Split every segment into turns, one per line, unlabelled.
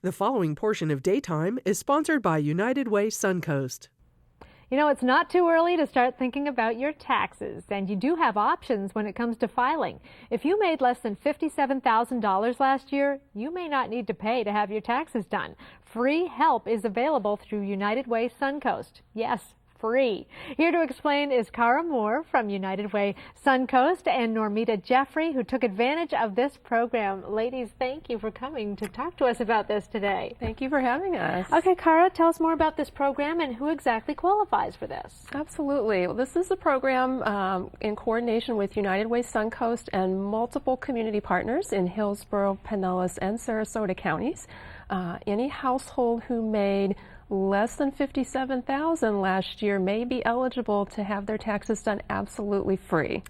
The following portion of Daytime is sponsored by United Way Suncoast.
You know, it's not too early to start thinking about your taxes, and you do have options when it comes to filing. If you made less than $57,000 last year, you may not need to pay to have your taxes done. Free help is available through United Way Suncoast. Yes, free. Here to explain is Cara Moore from United Way Suncoast and Normita Jeffrey, who took advantage of this program. Ladies, thank you for coming to talk to us about this today.
Thank you for having us.
Okay, Cara, tell us more about this program and who exactly qualifies for this.
Absolutely. Well, this is a program in coordination with United Way Suncoast and multiple community partners in Hillsborough, Pinellas, and Sarasota counties. Any household who made less than $57,000 last year may be eligible to have their taxes done absolutely free.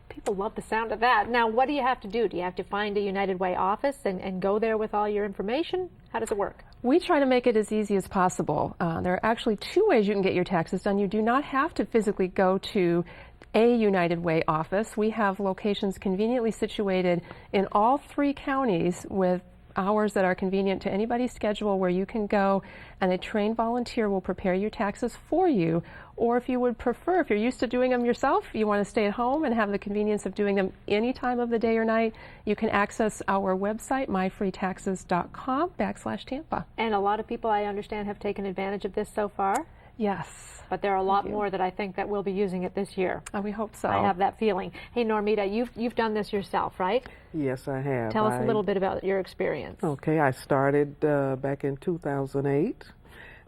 People love the sound of that. Now, what do you have to do? Do you have to find a United Way office and go there with all your information? How does it work?
We try to make it as easy as possible. There are actually two ways you can get your taxes done. You do not have to physically go to a United Way office. We have locations conveniently situated in all three counties with hours that are convenient to anybody's schedule, where you can go and a trained volunteer will prepare your taxes for you. Or if you would prefer, if you're used to doing them yourself, you want to stay at home and have the convenience of doing them any time of the day or night, you can access our website, myfreetaxes.com/Tampa.
And a lot of people, I understand, have taken advantage of this so far.
Yes.
But there are a lot more that I think that will be using it this year.
We hope so.
I have that feeling. Hey, Normita, you've done this yourself, right?
Yes, I have.
Tell us a little bit about your experience.
Okay, I started back in 2008.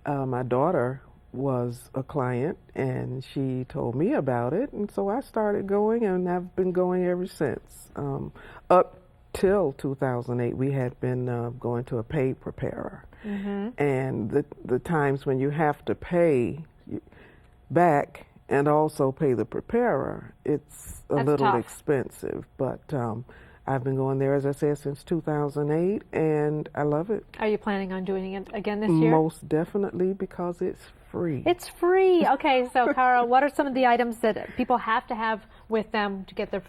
My daughter was a client, and she told me about it, and so I started going, and I've been going ever since. Up till 2008, we had been going to a paid preparer. Mm-hmm. And the times when you have to pay back and also pay the preparer, it's a little
tough.
Expensive. But I've been going there, as I said, since 2008, and I love it.
Are you planning on doing it again this year?
Most definitely, because it's free.
It's free. Okay, so Cara, what are some of the items that people have to have with them to get their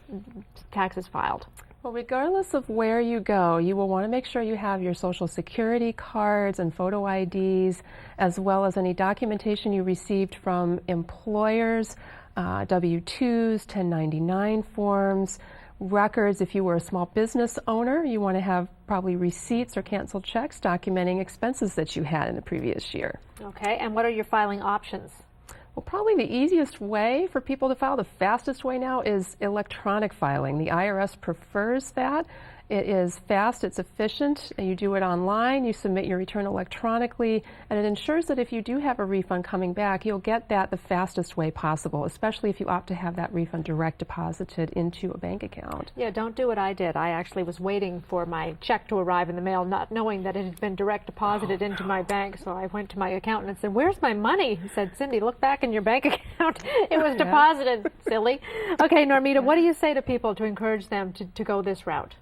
taxes filed?
Well, regardless of where you go, you will want to make sure you have your Social Security cards and photo IDs, as well as any documentation you received from employers, W-2s, 1099 forms, records. If you were a small business owner, you want to have probably receipts or canceled checks documenting expenses that you had in the previous year.
Okay, and what are your filing options?
Well, probably the easiest way for people to file, the fastest way now, is electronic filing. The IRS prefers that. It is fast, it's efficient, and you do it online, you submit your return electronically, and it ensures that if you do have a refund coming back, you'll get that the fastest way possible, especially if you opt to have that refund direct deposited into a bank account.
Yeah, don't do what I did. I actually was waiting for my check to arrive in the mail, not knowing that it had been direct deposited into my bank, so I went to my accountant and said, "Where's my money?" He said, "Cindy, look back in your bank account. It was deposited." Silly. Okay, Normita, what do you say to people to encourage them to go this route?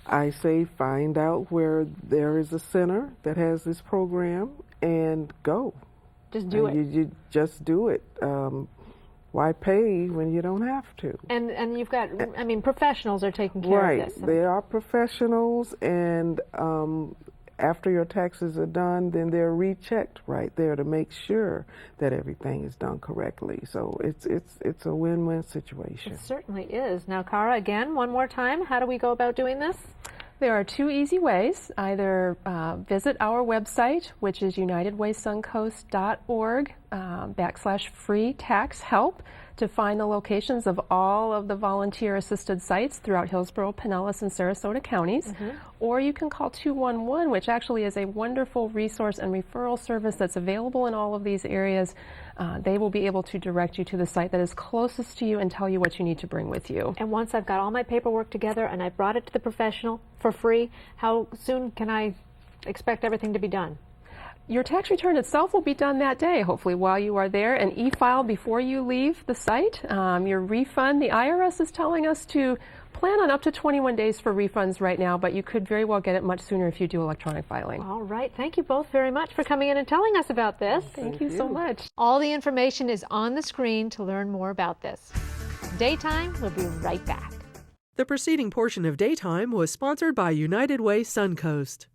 I say find out where there is a center that has this program and go.
Just do it.
You just do it. Why pay when you don't have to?
And you've got, I mean, professionals are taking care of this.
Right. They are professionals, and after your taxes are done, then they're rechecked right there to make sure that everything is done correctly. So it's a win-win situation.
It certainly is. Now, Cara, again, one more time, how do we go about doing this?
There are two easy ways. Either visit our website, which is unitedwaysuncoast.org /free tax help, to find the locations of all of the volunteer-assisted sites throughout Hillsborough, Pinellas, and Sarasota counties. Mm-hmm. Or you can call 211, which actually is a wonderful resource and referral service that's available in all of these areas. They will be able to direct you to the site that is closest to you and tell you what you need to bring with you.
And once I've got all my paperwork together and I brought it to the professional for free, how soon can I expect everything to be done?
Your tax return itself will be done that day, hopefully, while you are there, and e-file before you leave the site. Your refund, the IRS is telling us to plan on up to 21 days for refunds right now, but you could very well get it much sooner if you do electronic filing.
All right. Thank you both very much for coming in and telling us about this.
Thank you so much.
All the information is on the screen to learn more about this. Daytime, we'll be right back.
The preceding portion of Daytime was sponsored by United Way Suncoast.